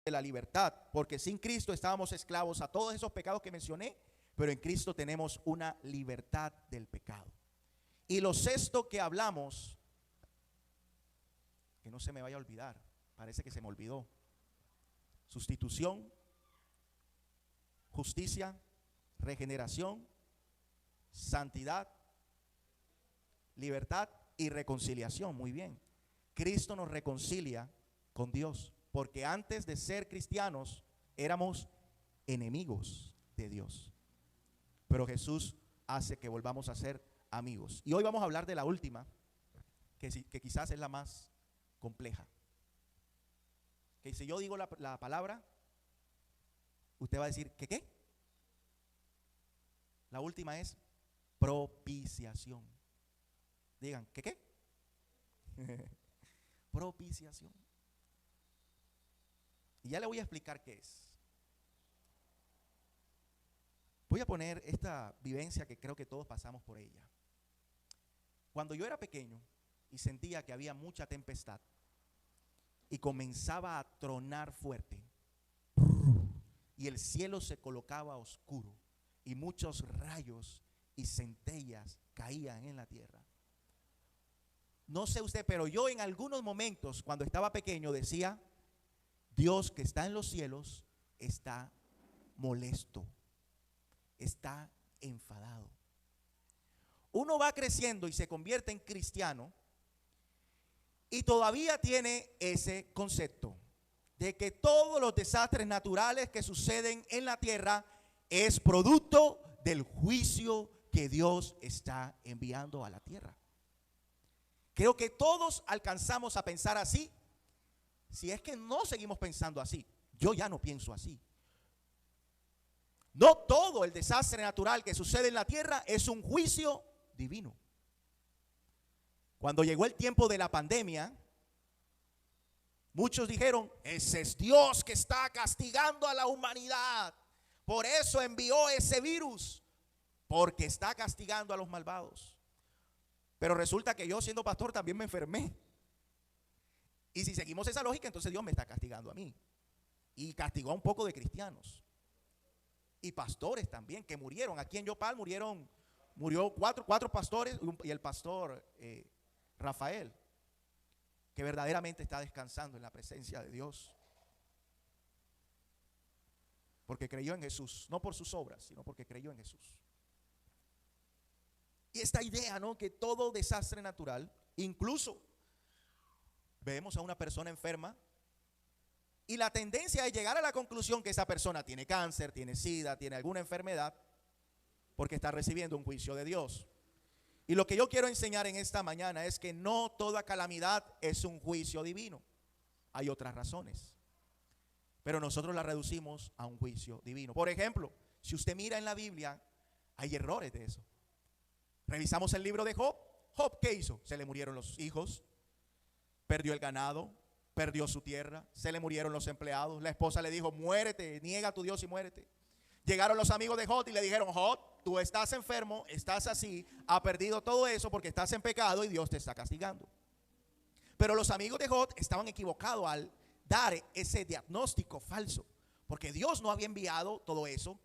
de la libertad, porque sin Cristo estábamos esclavos a todos esos pecados que mencioné, pero en Cristo tenemos una libertad del pecado. Y lo sexto que hablamos, que no se me vaya a olvidar, parece que se me olvidó: sustitución, justicia, regeneración, santidad, libertad y reconciliación. Muy bien. Cristo nos reconcilia con Dios, porque antes de ser cristianos éramos enemigos de Dios, pero Jesús hace que volvamos a ser amigos. Y hoy vamos a hablar de la última, que quizás es la más compleja. Que si yo digo la palabra, usted va a decir, ¿qué? La última es propiciación. Digan, ¿qué? Propiciación. Y ya le voy a explicar qué es. Voy a poner esta vivencia que creo que todos pasamos por ella. Cuando yo era pequeño y sentía que había mucha tempestad y comenzaba a tronar fuerte y el cielo se colocaba oscuro y muchos rayos y centellas caían en la tierra. No sé usted, pero yo en algunos momentos cuando estaba pequeño decía: Dios que está en los cielos está molesto, está enfadado. Uno va creciendo y se convierte en cristiano y todavía tiene ese concepto de que todos los desastres naturales que suceden en la tierra es producto del juicio que Dios está enviando a la tierra. Creo que todos alcanzamos a pensar así. Si es que no seguimos pensando así, yo ya no pienso así. No todo el desastre natural que sucede en la tierra es un juicio divino. Cuando llegó el tiempo de la pandemia, muchos dijeron: ese es Dios que está castigando a la humanidad. Por eso envió ese virus, porque está castigando a los malvados. Pero resulta que yo, siendo pastor, también me enfermé. Y si seguimos esa lógica, entonces Dios me está castigando a mí. Y castigó a un poco de cristianos. Y pastores también, que murieron. Aquí en Yopal murió cuatro pastores y el pastor Rafael, que verdaderamente está descansando en la presencia de Dios. Porque creyó en Jesús, no por sus obras, sino porque creyó en Jesús. Y esta idea, ¿no?, que todo desastre natural, incluso vemos a una persona enferma y la tendencia es llegar a la conclusión que esa persona tiene cáncer, tiene sida, tiene alguna enfermedad, porque está recibiendo un juicio de Dios. Y lo que yo quiero enseñar en esta mañana es que no toda calamidad es un juicio divino. Hay otras razones, pero nosotros la reducimos a un juicio divino. Por ejemplo, si usted mira en la Biblia, hay errores de eso. Revisamos el libro de Job. Job, ¿qué hizo? Se le murieron los hijos, perdió el ganado, perdió su tierra, se le murieron los empleados. La esposa le dijo: muérete, niega a tu Dios y muérete. Llegaron los amigos de Job y le dijeron: Job, tú estás enfermo, estás así, has perdido todo eso porque estás en pecado y Dios te está castigando. Pero los amigos de Job estaban equivocados al dar ese diagnóstico falso, porque Dios no había enviado todo eso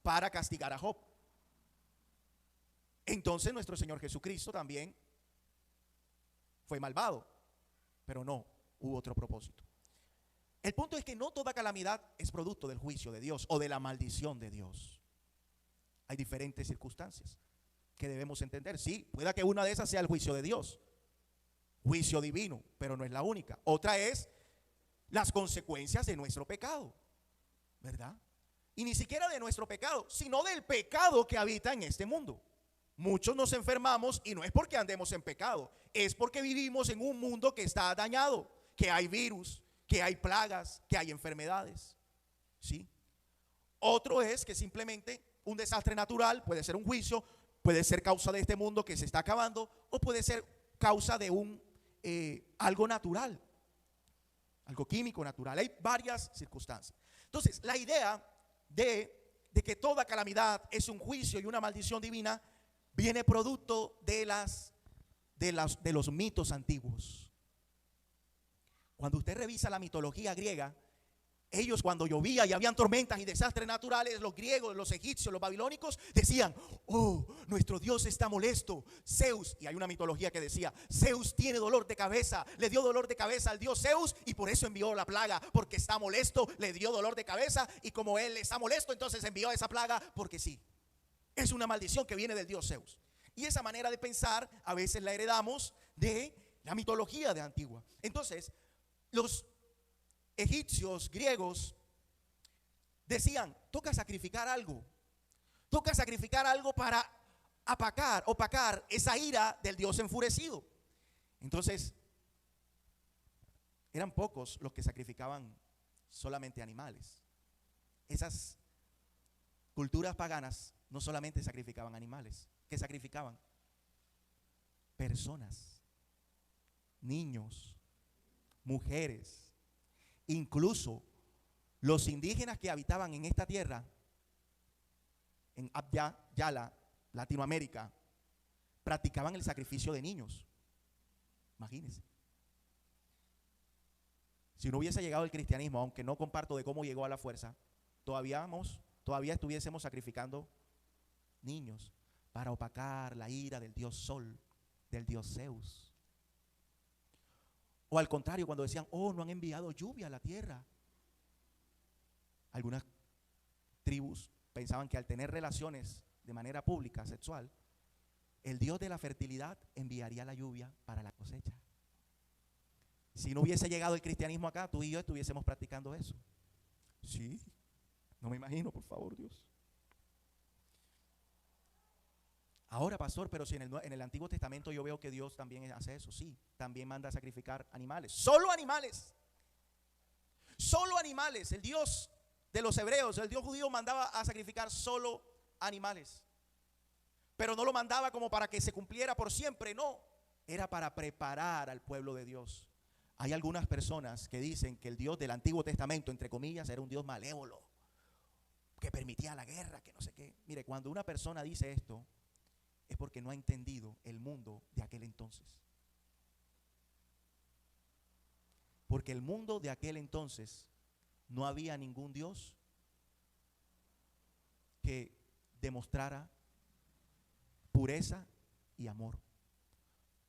para castigar a Job. Entonces nuestro Señor Jesucristo también fue malvado, pero no, hubo otro propósito. El punto es que no toda calamidad es producto del juicio de Dios o de la maldición de Dios. Hay diferentes circunstancias que debemos entender. Sí, pueda que una de esas sea el juicio de Dios, juicio divino, pero no es la única. Otra es las consecuencias de nuestro pecado, ¿verdad? Y ni siquiera de nuestro pecado, sino del pecado que habita en este mundo. Muchos nos enfermamos y no es porque andemos en pecado, es porque vivimos en un mundo que está dañado, que hay virus, que hay plagas, que hay enfermedades, ¿sí? Otro es que simplemente un desastre natural puede ser un juicio, puede ser causa de este mundo que se está acabando, o puede ser causa de algo natural, algo químico natural. Hay varias circunstancias. Entonces, la idea de que toda calamidad es un juicio y una maldición divina viene producto de los mitos antiguos. Cuando usted revisa la mitología griega, Ellos, cuando llovía y habían tormentas y desastres naturales, los griegos, los egipcios, los babilónicos decían: oh, nuestro Dios está molesto. Zeus, y hay una mitología que decía: Zeus tiene dolor de cabeza, le dio dolor de cabeza al dios Zeus y por eso envió la plaga, porque está molesto, le dio dolor de cabeza, y como él está molesto, entonces envió esa plaga porque sí. Es una maldición que viene del dios Zeus. Y esa manera de pensar a veces la heredamos de la mitología de antigua. Entonces, los egipcios, griegos, decían: toca sacrificar algo. Toca sacrificar algo para opacar esa ira del Dios enfurecido. Entonces, eran pocos los que sacrificaban solamente animales. Esas culturas paganas no solamente sacrificaban animales, que sacrificaban personas, niños, mujeres. Incluso los indígenas que habitaban en esta tierra, en Abya Yala, Latinoamérica, practicaban el sacrificio de niños. Imagínense. Si no hubiese llegado el cristianismo, aunque no comparto de cómo llegó a la fuerza, todavía estuviésemos sacrificando niños para opacar la ira del dios Sol, del dios Zeus. O al contrario, cuando decían: oh, no han enviado lluvia a la tierra. Algunas tribus pensaban que al tener relaciones de manera pública, sexual, el Dios de la fertilidad enviaría la lluvia para la cosecha. Si no hubiese llegado el cristianismo acá, tú y yo estuviésemos practicando eso. Sí, no me imagino, por favor, Dios. Ahora, pastor, pero si en el Antiguo Testamento yo veo que Dios también hace eso. Sí, también manda a sacrificar animales. Solo animales. Solo animales. El Dios de los hebreos, el Dios judío, mandaba a sacrificar solo animales. Pero no lo mandaba como para que se cumpliera por siempre, no. Era para preparar al pueblo de Dios. Hay algunas personas que dicen que el Dios del Antiguo Testamento, entre comillas, era un Dios malévolo, que permitía la guerra, que no sé qué. Mire, cuando una persona dice esto, es porque no ha entendido el mundo de aquel entonces. Porque el mundo de aquel entonces no había ningún Dios que demostrara pureza y amor.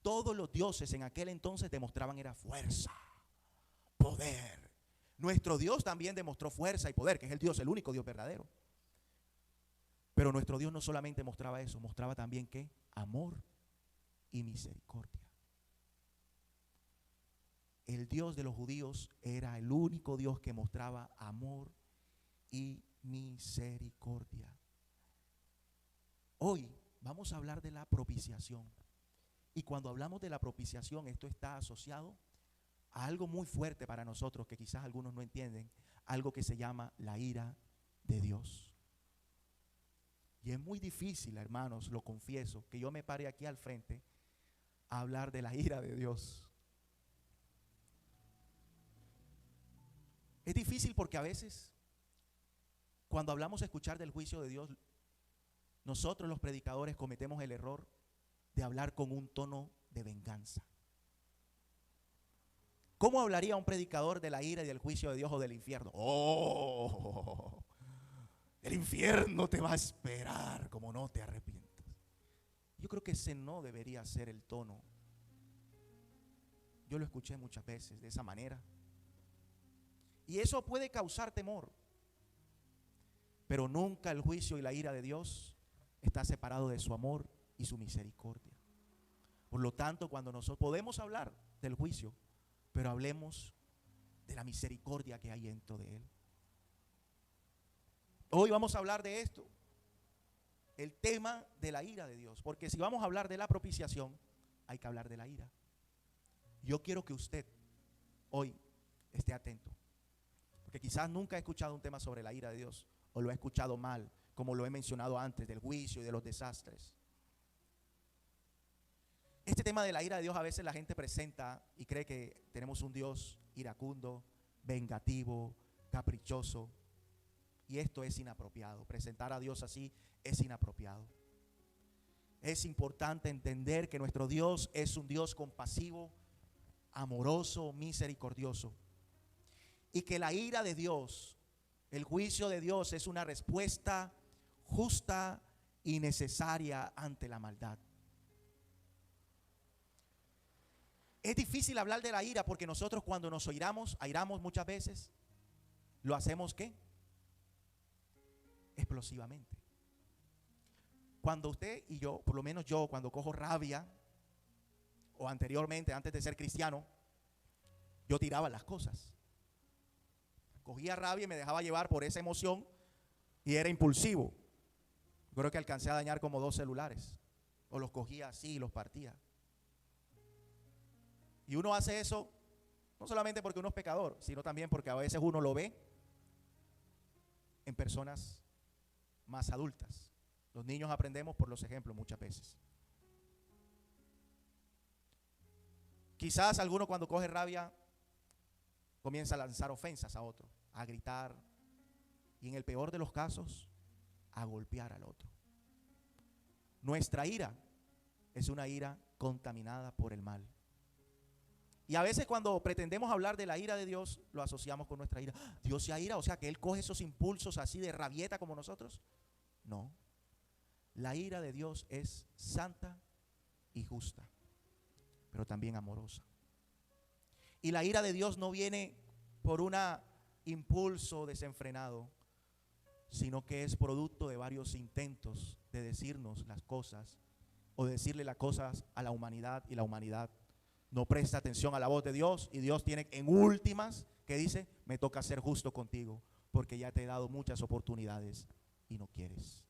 Todos los dioses en aquel entonces demostraban era fuerza, poder. Nuestro Dios también demostró fuerza y poder, que es el Dios, el único Dios verdadero. Pero nuestro Dios no solamente mostraba eso, mostraba también ¿qué? Amor y misericordia. El Dios de los judíos era el único Dios que mostraba amor y misericordia. Hoy vamos a hablar de la propiciación. Y cuando hablamos de la propiciación, esto está asociado a algo muy fuerte para nosotros, que quizás algunos no entienden, algo que se llama la ira de Dios. Y es muy difícil, hermanos, lo confieso, que yo me pare aquí al frente a hablar de la ira de Dios. Es difícil porque a veces, cuando hablamos de escuchar del juicio de Dios, nosotros los predicadores cometemos el error de hablar con un tono de venganza. ¿Cómo hablaría un predicador de la ira y del juicio de Dios o del infierno? ¡Oh! El infierno te va a esperar como no te arrepientas. Yo creo que ese no debería ser el tono. Yo lo escuché muchas veces de esa manera. Y eso puede causar temor. Pero nunca el juicio y la ira de Dios está separado de su amor y su misericordia. Por lo tanto, cuando nosotros podemos hablar del juicio, pero hablemos de la misericordia que hay dentro de él. Hoy vamos a hablar de esto, el tema de la ira de Dios, porque si vamos a hablar de la propiciación, hay que hablar de la ira. Yo quiero que usted hoy esté atento, porque quizás nunca he escuchado un tema sobre la ira de Dios, o lo he escuchado mal, como lo he mencionado antes, del juicio y de los desastres. Este tema de la ira de Dios a veces la gente presenta y cree que tenemos un Dios iracundo, vengativo, caprichoso. Y esto es inapropiado. Presentar a Dios así es inapropiado. Es importante entender que nuestro Dios es un Dios compasivo, amoroso, misericordioso. y que la ira de Dios, el juicio de Dios, es una respuesta justa y necesaria ante la maldad. Es difícil hablar de la ira porque nosotros cuando nos airamos muchas veces, lo hacemos ¿qué? Explosivamente. Cuando usted y yo, por lo menos yo, cuando cojo rabia, o anteriormente, antes de ser cristiano, yo tiraba las cosas. Cogía rabia y me dejaba llevar por esa emoción y era impulsivo. Creo que alcancé a dañar como 2 celulares, o los cogía así y los partía. Y uno hace eso no solamente porque uno es pecador, sino también porque a veces uno lo ve en personas más adultas. Los niños aprendemos por los ejemplos muchas veces. Quizás alguno cuando coge rabia comienza a lanzar ofensas a otro, a gritar y en el peor de los casos a golpear al otro. Nuestra ira es una ira contaminada por el mal. Y a veces cuando pretendemos hablar de la ira de Dios, lo asociamos con nuestra ira. Dios se aira, o sea que Él coge esos impulsos así de rabieta como nosotros. No, la ira de Dios es santa y justa, pero también amorosa. Y la ira de Dios no viene por un impulso desenfrenado, sino que es producto de varios intentos de decirnos las cosas o de decirle las cosas a la humanidad, y la humanidad no presta atención a la voz de Dios, y Dios tiene en últimas que dice: me toca ser justo contigo porque ya te he dado muchas oportunidades y no quieres.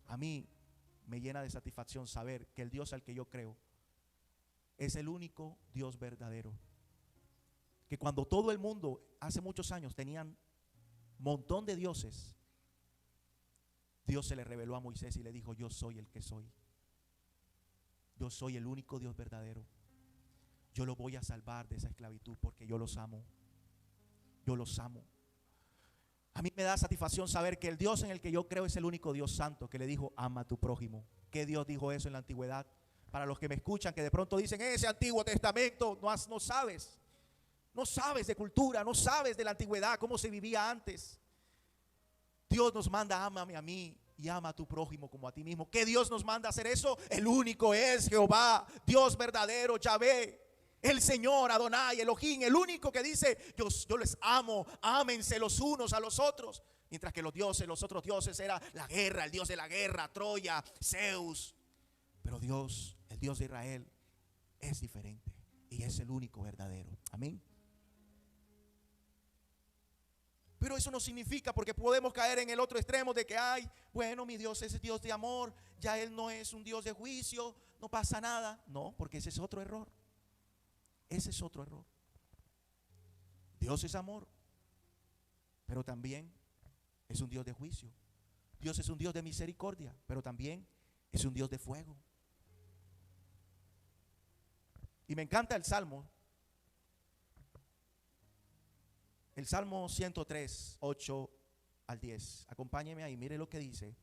A mí me llena de satisfacción saber que el Dios al que yo creo es el único Dios verdadero. Que cuando todo el mundo hace muchos años tenían un montón de dioses, Dios se le reveló a Moisés y le dijo: yo soy el que soy. Yo soy el único Dios verdadero. Yo lo voy a salvar de esa esclavitud porque yo los amo. Yo los amo. A mí me da satisfacción saber que el Dios en el que yo creo es el único Dios santo que le dijo: ama a tu prójimo. ¿Qué Dios dijo eso en la antigüedad? Para los que me escuchan, que de pronto dicen: ese Antiguo Testamento, no sabes. No sabes de cultura, no sabes de la antigüedad, cómo se vivía antes. Dios nos manda: ámame a mí y ama a tu prójimo como a ti mismo. ¿Qué Dios nos manda a hacer eso? El único es Jehová, Dios verdadero, Yahvé, el Señor, Adonai, Elohim, el único que dice: yo les amo, ámense los unos a los otros. Mientras que los otros dioses era la guerra, el Dios de la guerra, Troya, Zeus. Pero Dios, el Dios de Israel, es diferente y es el único verdadero. Amén. Pero eso no significa, porque podemos caer en el otro extremo de que, ay, bueno, mi Dios es Dios de amor, ya Él no es un Dios de juicio, no pasa nada. No, porque ese es otro error. Ese es otro error. Dios es amor, pero también es un Dios de juicio. Dios es un Dios de misericordia, pero también es un Dios de fuego. Y me encanta el Salmo 103, 8 al 10. Acompáñeme ahí, mire lo que dice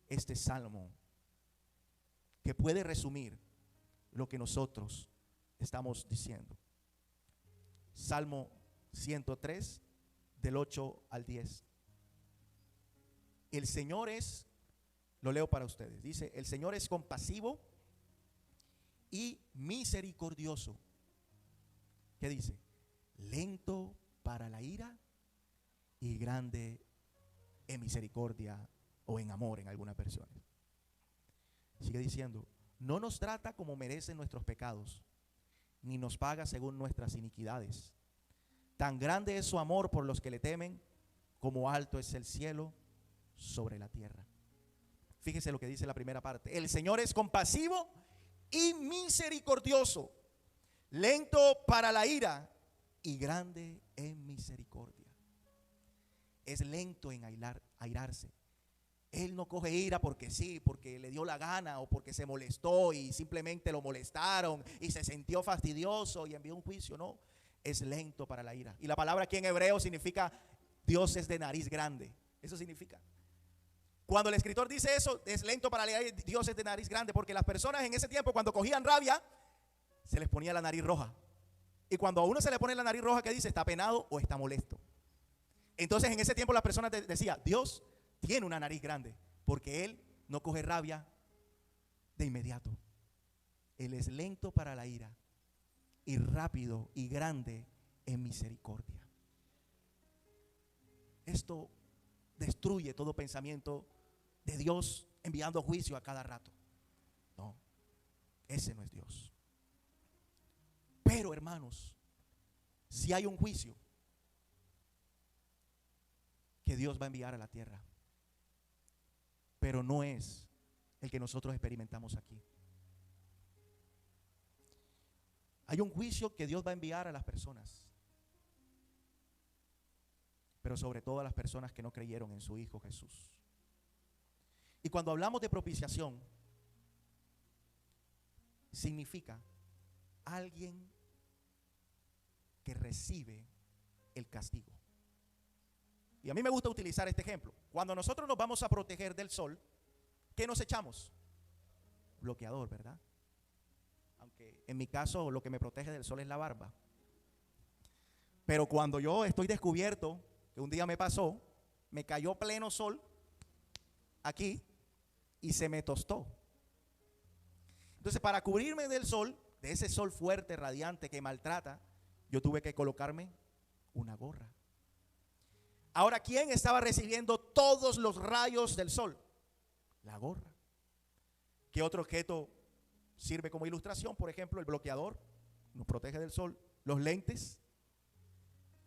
este salmo, que puede resumir lo que nosotros estamos diciendo. Salmo 103, del 8 al 10. El Señor es, lo leo para ustedes, dice: el Señor es compasivo y misericordioso. ¿Qué dice? Lento para la ira y grande en misericordia, o en amor en algunas versiones. Sigue diciendo: no nos trata como merecen nuestros pecados, ni nos paga según nuestras iniquidades. Tan grande es su amor por los que le temen, como alto es el cielo sobre la tierra. Fíjese lo que dice la primera parte: el Señor es compasivo y misericordioso, lento para la ira y grande en misericordia. Es lento en airarse. Él no coge ira porque sí, porque le dio la gana, o porque se molestó y simplemente lo molestaron y se sintió fastidioso y envió un juicio. No, es lento para la ira. Y la palabra aquí en hebreo significa: Dios es de nariz grande. Eso significa. Cuando el escritor dice eso, es lento para la ira, Dios es de nariz grande, porque las personas en ese tiempo, cuando cogían rabia, se les ponía la nariz roja. Y cuando a uno se le pone la nariz roja, ¿qué dice? ¿Está penado o está molesto? Entonces en ese tiempo las personas decían, Dios tiene una nariz grande, porque Él no coge rabia de inmediato. Él es lento para la ira y rápido y grande en misericordia. Esto destruye todo pensamiento de Dios enviando juicio a cada rato. No, ese no es Dios. Pero hermanos, si hay un juicio que Dios va a enviar a la tierra, pero no es el que nosotros experimentamos aquí. Hay un juicio que Dios va a enviar a las personas, pero sobre todo a las personas que no creyeron en su Hijo Jesús. Y cuando hablamos de propiciación, significa alguien que recibe el castigo. Y a mí me gusta utilizar este ejemplo. Cuando nosotros nos vamos a proteger del sol, ¿qué nos echamos? Bloqueador, ¿verdad? Aunque en mi caso lo que me protege del sol es la barba. Pero cuando yo estoy descubierto, que un día me pasó, me cayó pleno sol aquí y se me tostó. Entonces, para cubrirme del sol, de ese sol fuerte, radiante que maltrata, yo tuve que colocarme una gorra. Ahora, ¿quién estaba recibiendo todos los rayos del sol? La gorra. ¿Qué otro objeto sirve como ilustración? Por ejemplo, el bloqueador nos protege del sol. Los lentes,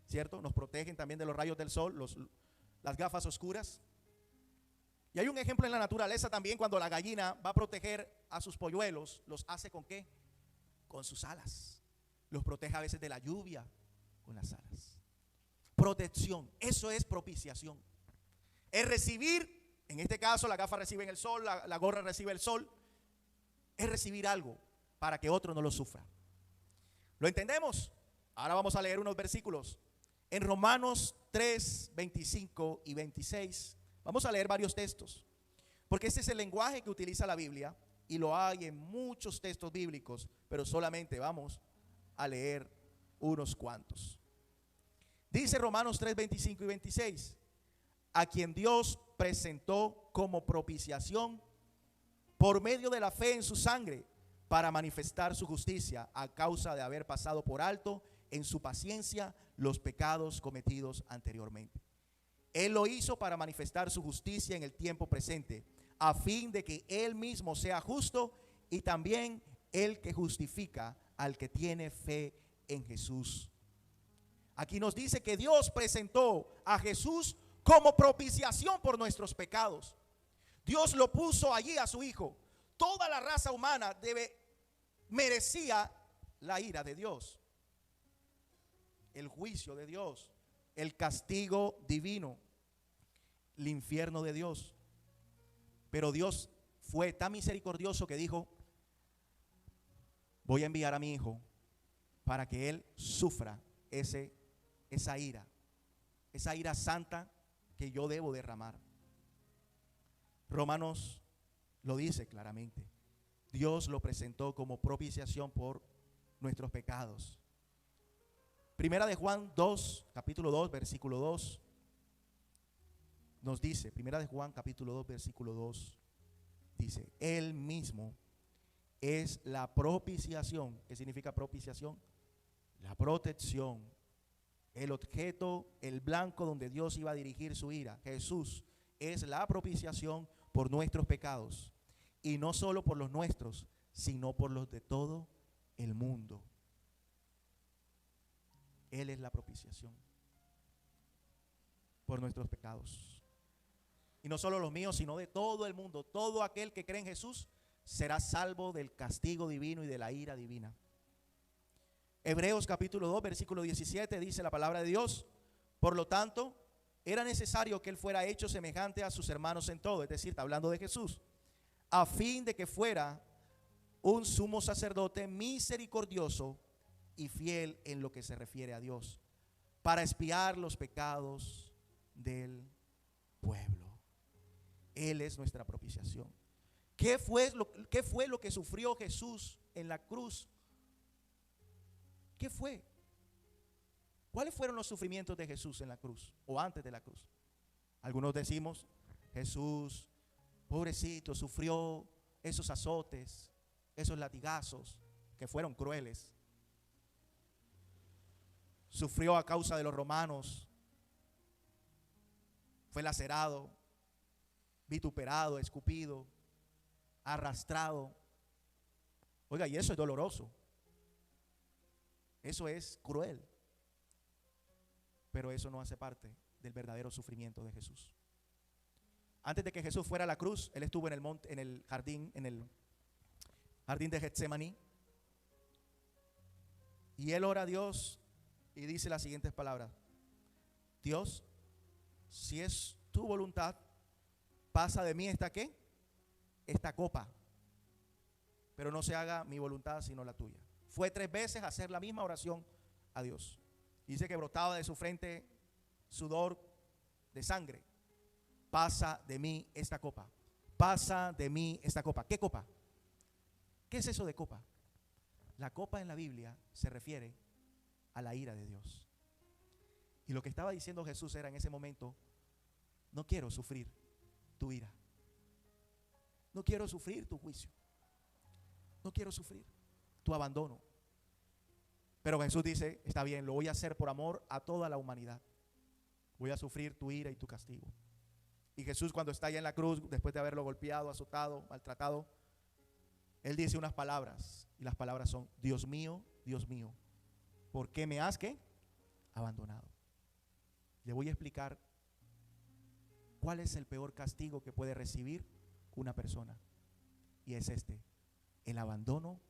¿cierto? Nos protegen también de los rayos del sol. Las gafas oscuras. Y hay un ejemplo en la naturaleza también, cuando la gallina va a proteger a sus polluelos, ¿los hace con qué? Con sus alas. Los protege a veces de la lluvia con las alas. Protección, eso es propiciación. Es recibir, en este caso la gafa recibe el sol, la gorra recibe el sol. Es recibir algo para que otro no lo sufra. ¿Lo entendemos? Ahora vamos a leer unos versículos. En Romanos 3, 25 y 26, vamos a leer varios textos, porque este es el lenguaje que utiliza la Biblia y lo hay en muchos textos bíblicos, pero solamente vamos a leer unos cuantos. Dice Romanos 3, 25 y 26, a quien Dios presentó como propiciación por medio de la fe en su sangre, para manifestar su justicia a causa de haber pasado por alto en su paciencia los pecados cometidos anteriormente. Él lo hizo para manifestar su justicia en el tiempo presente, a fin de que Él mismo sea justo y también el que justifica al que tiene fe en Jesús. Aquí nos dice que Dios presentó a Jesús como propiciación por nuestros pecados. Dios lo puso allí a su Hijo. Toda la raza humana merecía la ira de Dios, el juicio de Dios, el castigo divino, el infierno de Dios. Pero Dios fue tan misericordioso que dijo: voy a enviar a mi Hijo para que Él sufra esa ira santa que yo debo derramar. Romanos lo dice claramente. Dios lo presentó como propiciación por nuestros pecados. Primera de Juan 2, capítulo 2, versículo 2, nos dice, Primera de Juan, capítulo 2, versículo 2, dice: Él mismo es la propiciación. ¿Qué significa propiciación? La protección, el objeto, el blanco donde Dios iba a dirigir su ira. Jesús es la propiciación por nuestros pecados, y no solo por los nuestros, sino por los de todo el mundo. Él es la propiciación por nuestros pecados. Y no solo los míos, sino de todo el mundo. Todo aquel que cree en Jesús será salvo del castigo divino y de la ira divina. Hebreos capítulo 2, versículo 17 dice la palabra de Dios: por lo tanto, era necesario que Él fuera hecho semejante a sus hermanos en todo, es decir, está hablando de Jesús, a fin de que fuera un sumo sacerdote misericordioso y fiel en lo que se refiere a Dios, para expiar los pecados del pueblo. Él es nuestra propiciación. ¿Qué fue lo que sufrió Jesús en la cruz? ¿Qué fue? ¿Cuáles fueron los sufrimientos de Jesús en la cruz o antes de la cruz? Algunos decimos, Jesús, pobrecito, sufrió esos azotes, esos latigazos que fueron crueles. Sufrió a causa de los romanos, fue lacerado, vituperado, escupido, arrastrado. Oiga, y eso es doloroso. Eso es cruel. Pero eso no hace parte del verdadero sufrimiento de Jesús. Antes de que Jesús fuera a la cruz, Él estuvo en el jardín de Getsemaní. Y Él ora a Dios y dice las siguientes palabras: Dios, si es tu voluntad, pasa de mí esta copa, pero no se haga mi voluntad sino la tuya. Fue 3 veces a hacer la misma oración a Dios. Dice que brotaba de su frente sudor de sangre. Pasa de mí esta copa. Pasa de mí esta copa. ¿Qué copa? ¿Qué es eso de copa? La copa en la Biblia se refiere a la ira de Dios. Y lo que estaba diciendo Jesús era en ese momento: no quiero sufrir tu ira. No quiero sufrir tu juicio. No quiero sufrir tu abandono. Pero Jesús dice, está bien, lo voy a hacer por amor a toda la humanidad. Voy a sufrir tu ira y tu castigo. Y Jesús, cuando está allá en la cruz, después de haberlo golpeado, azotado, maltratado, Él dice unas palabras, y las palabras son: Dios mío, ¿por qué me has abandonado? Le voy a explicar cuál es el peor castigo que puede recibir una persona, y es el abandono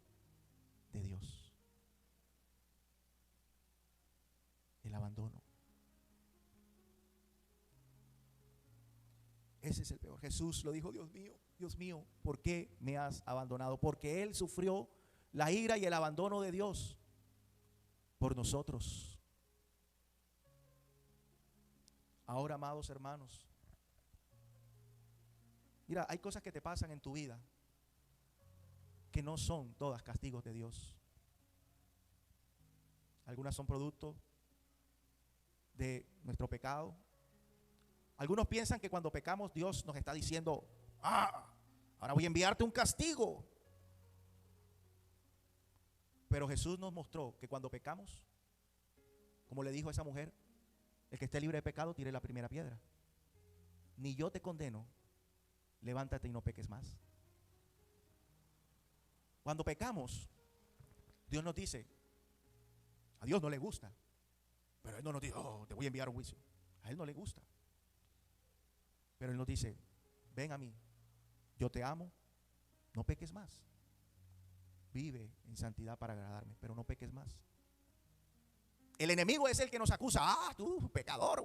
de Dios. El abandono. Ese es el peor. Jesús lo dijo: Dios mío, ¿por qué me has abandonado? Porque Él sufrió la ira y el abandono de Dios por nosotros. Ahora, amados hermanos, mira, hay cosas que te pasan en tu vida que no son todas castigos de Dios. Algunas son producto de nuestro pecado. Algunos piensan que cuando pecamos Dios nos está diciendo: ahora voy a enviarte un castigo. Pero Jesús nos mostró que cuando pecamos, como le dijo a esa mujer, el que esté libre de pecado tire la primera piedra. Ni yo te condeno, levántate y no peques más. Cuando pecamos, Dios nos dice, a Dios no le gusta, pero Él no nos dice: te voy a enviar un juicio. A Él no le gusta. Pero Él nos dice: ven a mí, yo te amo, no peques más. Vive en santidad para agradarme, pero no peques más. El enemigo es el que nos acusa: tú pecador.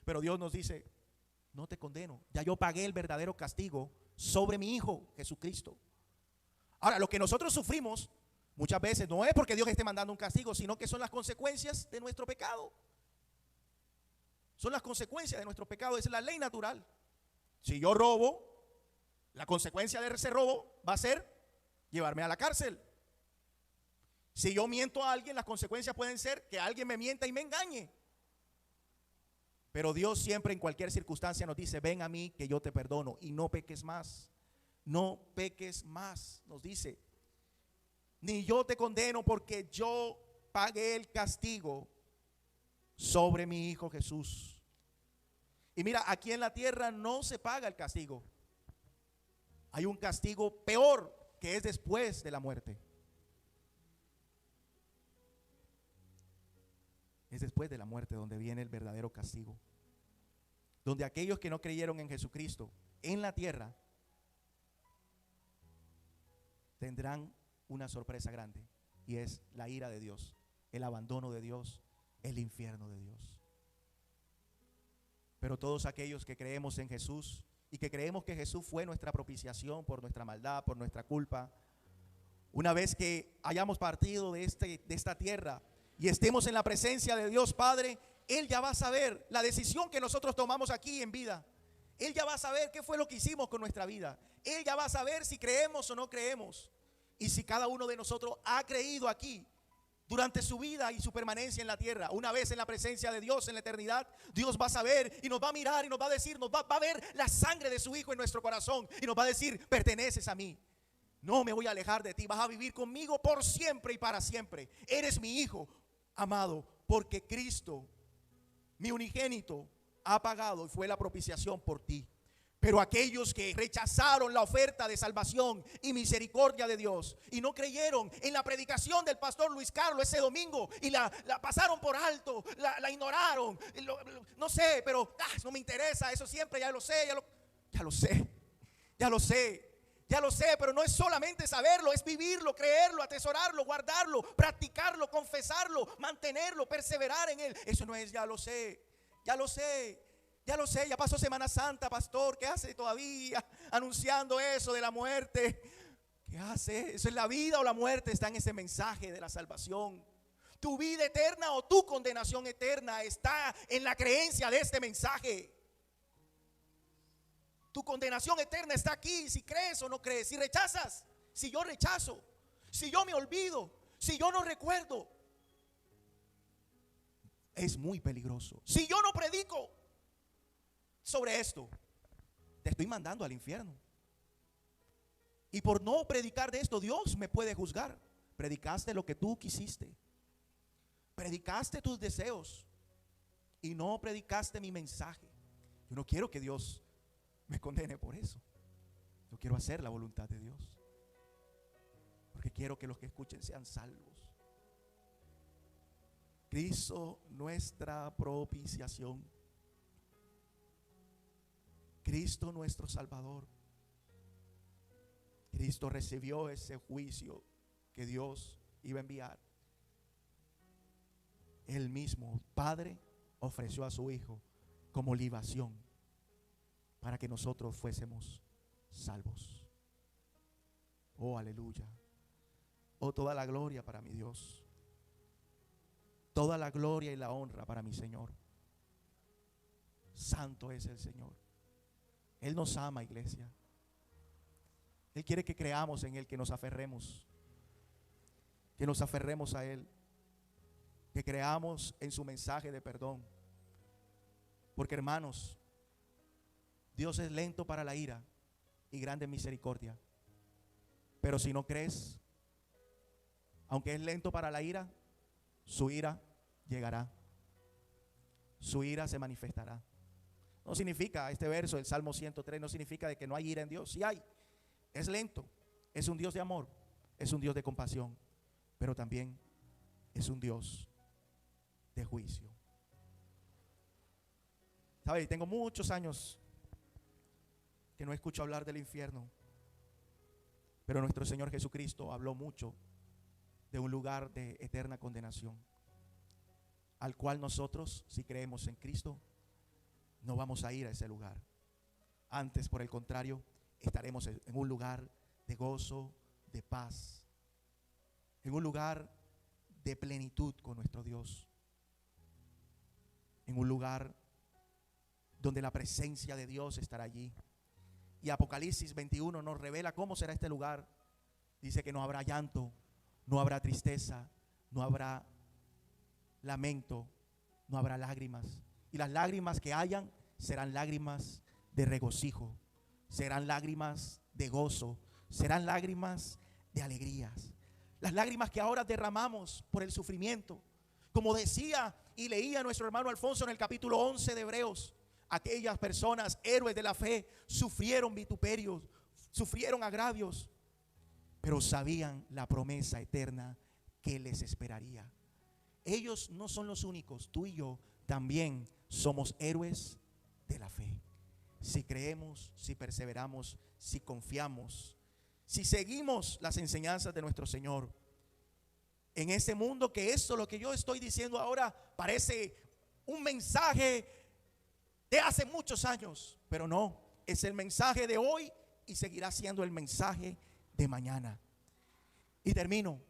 Pero Dios nos dice: no te condeno, ya yo pagué el verdadero castigo sobre mi Hijo Jesucristo. Ahora, lo que nosotros sufrimos muchas veces no es porque Dios esté mandando un castigo, sino que son las consecuencias de nuestro pecado. Son las consecuencias de nuestro pecado, es la ley natural. Si yo robo, la consecuencia de ese robo va a ser llevarme a la cárcel. Si yo miento a alguien, las consecuencias pueden ser que alguien me mienta y me engañe. Pero Dios siempre, en cualquier circunstancia, nos dice: ven a mí que yo te perdono y no peques más. No peques más, nos dice. Ni yo te condeno, porque yo pagué el castigo sobre mi Hijo Jesús. Y mira, aquí en la tierra no se paga el castigo. Hay un castigo peor, que es después de la muerte. Es después de la muerte donde viene el verdadero castigo. Donde aquellos que no creyeron en Jesucristo en la tierra tendrán una sorpresa grande, y es la ira de Dios, el abandono de Dios, el infierno de Dios. Pero todos aquellos que creemos en Jesús y que creemos que Jesús fue nuestra propiciación por nuestra maldad, por nuestra culpa, una vez que hayamos partido de esta tierra y estemos en la presencia de Dios Padre, Él ya va a saber la decisión que nosotros tomamos aquí en vida. Él ya va a saber qué fue lo que hicimos con nuestra vida. Él ya va a saber si creemos o no creemos. Y si cada uno de nosotros ha creído aquí durante su vida y su permanencia en la tierra. Una vez en la presencia de Dios en la eternidad, Dios va a saber y nos va a mirar y nos va a decir, va a ver la sangre de su Hijo en nuestro corazón y nos va a decir: perteneces a mí, no me voy a alejar de ti, vas a vivir conmigo por siempre y para siempre. Eres mi Hijo amado, porque Cristo, mi unigénito, ha pagado y fue la propiciación por ti. Pero aquellos que rechazaron la oferta de salvación y misericordia de Dios y no creyeron en la predicación del pastor Luis Carlos ese domingo y la pasaron por alto, la ignoraron, no sé, pero no me interesa, eso siempre ya lo sé, ya lo sé, pero no es solamente saberlo, es vivirlo, creerlo, atesorarlo, guardarlo, practicarlo, confesarlo, mantenerlo, perseverar en él. Eso no es ya lo sé, ya pasó Semana Santa, pastor. ¿Qué hace todavía anunciando eso de la muerte? ¿Qué hace? ¿Eso es la vida o la muerte? Está en ese mensaje de la salvación. Tu vida eterna o tu condenación eterna está en la creencia de este mensaje. Tu condenación eterna está aquí, si crees o no crees. Si rechazas, si yo rechazo, si yo me olvido, si yo no recuerdo, es muy peligroso. Si yo no predico sobre esto, te estoy mandando al infierno. Y por no predicar de esto, Dios me puede juzgar. Predicaste lo que tú quisiste, predicaste tus deseos y no predicaste mi mensaje. Yo no quiero que Dios me condene por eso. Yo quiero hacer la voluntad de Dios, porque quiero que los que escuchen sean salvos. Cristo, nuestra propiciación. Cristo, nuestro Salvador. Cristo recibió ese juicio que Dios iba a enviar. Él mismo, Padre, ofreció a su Hijo como libación para que nosotros fuésemos salvos. Oh, aleluya. Oh, toda la gloria para mi Dios. Toda la gloria y la honra para mi Señor. Santo es el Señor. Él nos ama, iglesia. Él quiere que creamos en Él, que nos aferremos a Él, que creamos en su mensaje de perdón. Porque, hermanos, Dios es lento para la ira y grande en misericordia. Pero si no crees, aunque es lento para la ira, su ira llegará. Su ira se manifestará. No significa este verso, el Salmo 103, no significa de que no hay ira en Dios. Sí hay. Es lento. Es un Dios de amor. Es un Dios de compasión. Pero también es un Dios de juicio. ¿Sabe? Tengo muchos años que no escucho hablar del infierno. Pero nuestro Señor Jesucristo habló mucho de un lugar de eterna condenación, al cual nosotros, si creemos en Cristo, no vamos a ir a ese lugar. Antes, por el contrario, estaremos en un lugar de gozo, de paz, en un lugar de plenitud con nuestro Dios, en un lugar donde la presencia de Dios estará allí. Y Apocalipsis 21 nos revela cómo será este lugar. Dice que no habrá llanto, no habrá tristeza, no habrá lamento, no habrá lágrimas. Y las lágrimas que hayan serán lágrimas de regocijo, serán lágrimas de gozo, serán lágrimas de alegrías. Las lágrimas que ahora derramamos por el sufrimiento, como decía y leía nuestro hermano Alfonso en el capítulo 11 de Hebreos, aquellas personas, héroes de la fe, sufrieron vituperios, sufrieron agravios, pero sabían la promesa eterna que les esperaría. Ellos no son los únicos, tú y yo también somos héroes de la fe. Si creemos, si perseveramos, si confiamos, si seguimos las enseñanzas de nuestro Señor. En ese mundo que esto, lo que yo estoy diciendo ahora, parece un mensaje de hace muchos años, pero no, es el mensaje de hoy y seguirá siendo el mensaje de mañana. Y termino.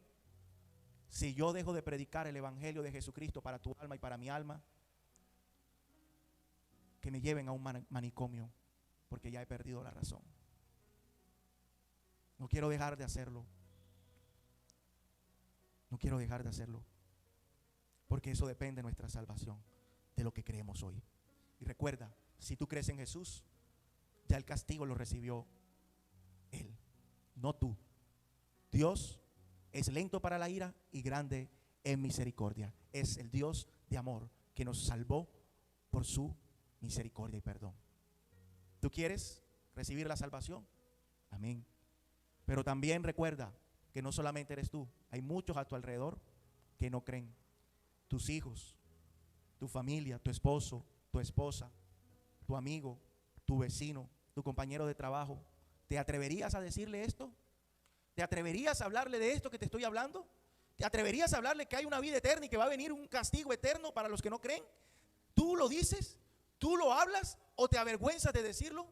Si yo dejo de predicar el evangelio de Jesucristo para tu alma y para mi alma, que me lleven a un manicomio, porque ya he perdido la razón. No quiero dejar de hacerlo. No quiero dejar de hacerlo, porque eso depende de nuestra salvación, de lo que creemos hoy. Y recuerda, si tú crees en Jesús, ya el castigo lo recibió Él, no tú. Dios es lento para la ira y grande en misericordia. Es el Dios de amor que nos salvó por su misericordia y perdón. ¿Tú quieres recibir la salvación? Amén. Pero también recuerda que no solamente eres tú, hay muchos a tu alrededor que no creen. Tus hijos, tu familia, tu esposo, tu esposa, tu amigo, tu vecino, tu compañero de trabajo. ¿Te atreverías a decirle esto? ¿Te atreverías a hablarle de esto que te estoy hablando? ¿Te atreverías a hablarle que hay una vida eterna y que va a venir un castigo eterno para los que no creen? ¿Tú lo dices? ¿Tú lo hablas? ¿O te avergüenzas de decirlo?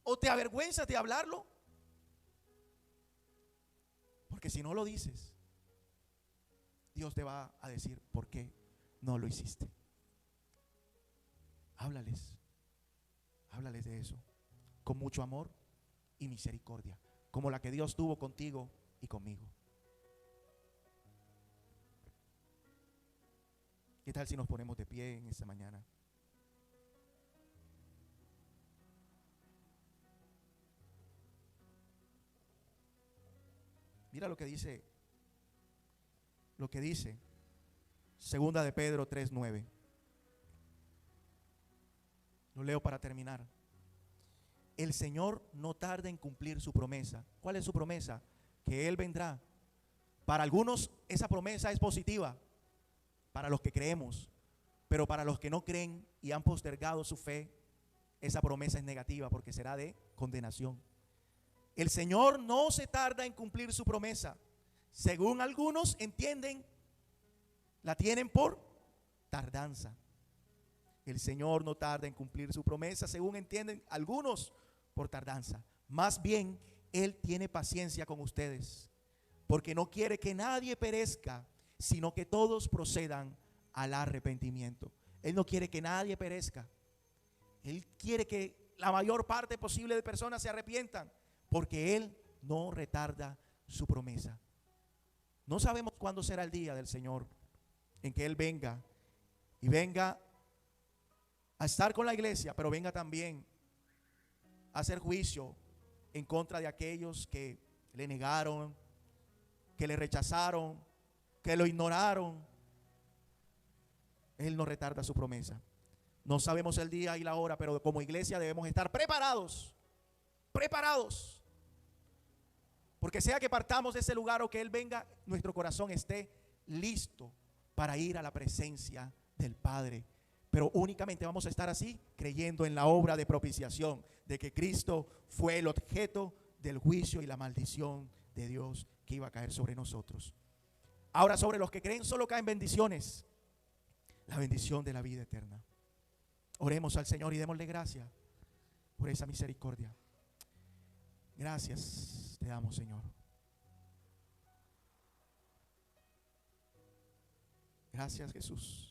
¿O te avergüenzas de hablarlo? Porque si no lo dices, Dios te va a decir por qué no lo hiciste. Háblales de eso con mucho amor y misericordia, como la que Dios tuvo contigo y conmigo. ¿Qué tal si nos ponemos de pie en esta mañana? Mira lo que dice Segunda de Pedro 3:9. Lo leo para terminar. El Señor no tarda en cumplir su promesa. ¿Cuál es su promesa? Que Él vendrá. Para algunos esa promesa es positiva, para los que creemos, pero para los que no creen y han postergado su fe, esa promesa es negativa porque será de condenación. El Señor no se tarda en cumplir su promesa. Según algunos entienden, la tienen por tardanza. El Señor no tarda en cumplir su promesa, según entienden algunos, por tardanza. Más bien, Él tiene paciencia con ustedes, porque no quiere que nadie perezca, sino que todos procedan al arrepentimiento. Él no quiere que nadie perezca. Él quiere que la mayor parte posible de personas se arrepientan, porque Él no retarda su promesa. No sabemos cuándo será el día del Señor en que Él venga a estar con la iglesia, pero venga también a hacer juicio en contra de aquellos que le negaron, que le rechazaron, que lo ignoraron. Él no retarda su promesa. No sabemos el día y la hora, pero como iglesia debemos estar preparados. Porque sea que partamos de ese lugar o que Él venga, nuestro corazón esté listo para ir a la presencia del Padre. Pero únicamente vamos a estar así, creyendo en la obra de propiciación, de que Cristo fue el objeto del juicio y la maldición de Dios que iba a caer sobre nosotros. Ahora, sobre los que creen solo caen bendiciones, la bendición de la vida eterna. Oremos al Señor y démosle gracias por esa misericordia. Gracias te damos, Señor. Gracias, Jesús.